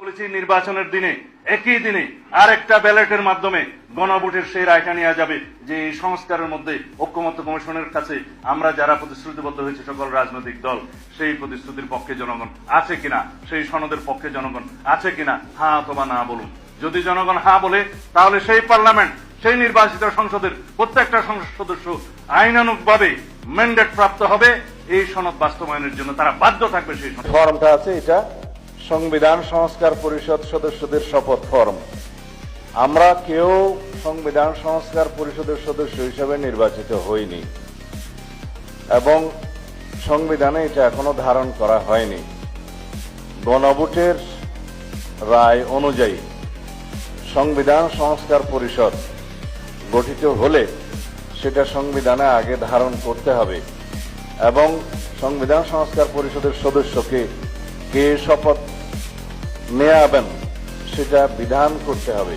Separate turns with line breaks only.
বলেছি নির্বাচনের দিনে একই দিনে আরেকটা ব্যালটের মাধ্যমে গণভোটের সেই রায়টা নেওয়া যাবে যে এই সংস্কারের মধ্যে ঐক্যমত্য কমিশনের কাছে আমরা যারা প্রতিশ্রুতিবদ্ধ হয়েছে সকল রাজনৈতিক দল সেই প্রতিশ্রুতির পক্ষে জনগণ আছে কিনা, সেই সনদের পক্ষে জনগণ আছে কিনা, হ্যাঁ অথবা না বলুন। যদি জনগণ হ্যাঁ বলে তাহলে সেই পার্লামেন্ট, সেই নির্বাচিত সংসদের প্রত্যেকটা সংসদ সদস্য আইনানুগভাবে ম্যান্ডেট প্রাপ্ত হবে এই সনদ বাস্তবায়নের জন্য, তারা বাধ্য থাকবে। সেই
ফর্মটা আছে, এটা সংবিধান সংস্কার পরিষদ সদস্যদের শপথ ফর্ম। আমরা কেউ সংবিধান সংস্কার পরিষদের সদস্য হিসেবে নির্বাচিত হইনি এবং সংবিধানে এটা এখনো ধারণ করা হয়নি। গণভোটের রায় অনুযায়ী সংবিধান সংস্কার পরিষদ গঠিত হলে সেটা সংবিধানে আগে ধারণ করতে হবে এবং সংবিধান সংস্কার পরিষদের সদস্যকে কে শপথ নেয়াবেন সেটা বিধান করতে হবে।